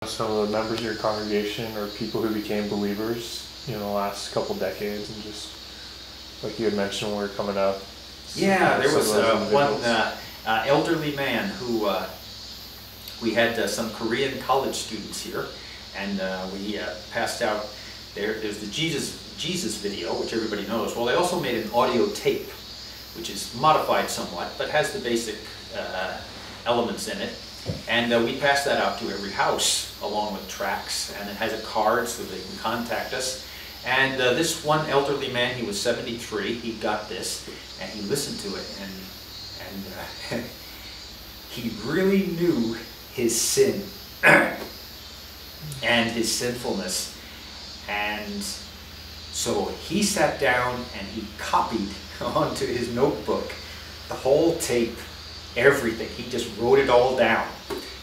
some of the members of your congregation or people who became believers, the last couple decades, and just like you had mentioned when we were coming up? Yeah, there was one elderly man who we had some Korean college students here, and we passed out. There's the Jesus video, which everybody knows. Well, they also made an audio tape, which is modified somewhat, but has the basic elements in it. And we passed that out to every house along with tracts, and it has a card so they can contact us. And this one elderly man, he was 73, he got this, and he listened to it, and he really knew his sin and his sinfulness. And so he sat down and he copied onto his notebook the whole tape, everything. He just wrote it all down,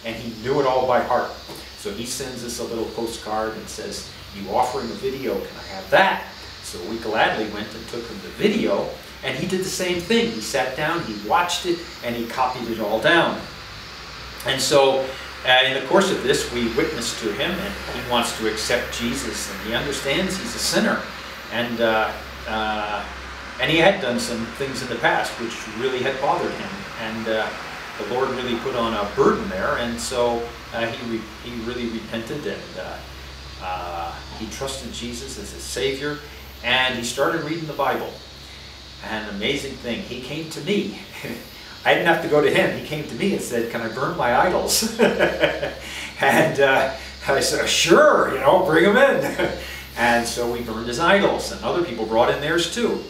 and he knew it all by heart. So he sends us a little postcard and says, "You offering a video, can I have that?" So we gladly went and took him the video, and he did the same thing. He sat down, he watched it, and he copied it all down. And so in the course of this, we witnessed to him, and he wants to accept Jesus, and he understands he's a sinner. And he had done some things in the past which really had bothered him, and the Lord really put on a burden there, and so he really repented, and he trusted Jesus as his Savior, and he started reading the Bible. And an amazing thing, he came to me. I didn't have to go to him. He came to me and said, "Can I burn my idols?" And I said, "Sure, bring them in." And so we burned his idols, and other people brought in theirs too.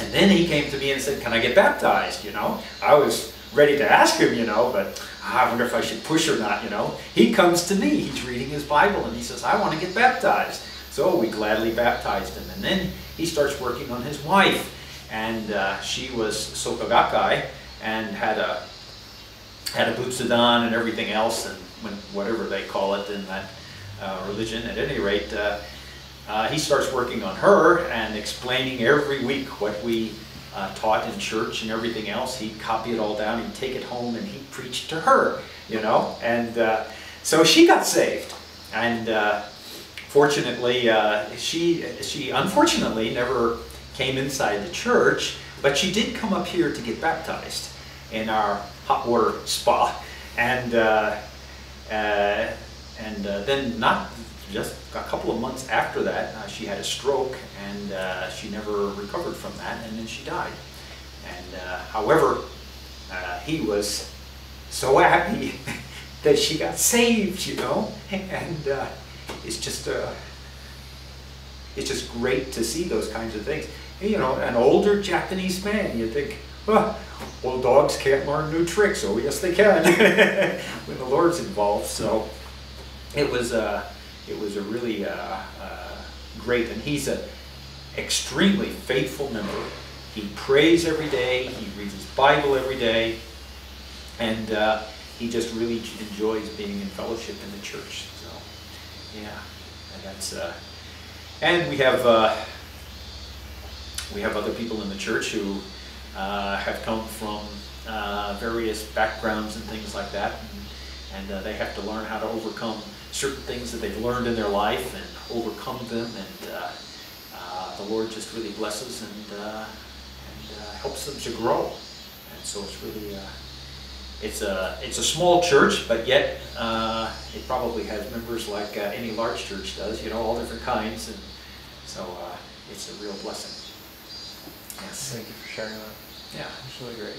And then he came to me and said, "Can I get baptized?" I was ready to ask him, but I wonder if I should push or not, He comes to me, he's reading his Bible, and he says, "I want to get baptized." So we gladly baptized him. And then he starts working on his wife. And she was Soka Gakkai and had a Butsudan and everything else, and whatever they call it in that religion. At any rate, he starts working on her and explaining every week what we taught in church and everything else. He'd copy it all down, he'd take it home, and he'd preach to her, And so she got saved. And fortunately, she unfortunately never came inside the church, but she did come up here to get baptized in our hot water spa. And then not just a couple of months after that, she had a stroke, and she never recovered from that, and then she died. And however, he was so happy that she got saved, and it's just great to see those kinds of things. An older Japanese man, you think, well, old dogs can't learn new tricks. Oh, yes, they can when the Lord's involved. So it was a really great, and he's an extremely faithful member. He prays every day, he reads his Bible every day, and he just really enjoys being in fellowship in the church. So, yeah, and that's and we have other people in the church who have come from various backgrounds and things like that, and they have to learn how to overcome certain things that they've learned in their life and overcome them, and the Lord just really blesses and helps them to grow. And so it's really it's a small church, but yet it probably has members like any large church does, all different kinds, and so it's a real blessing. Yes. Thank you for sharing that. Yeah. It's really great.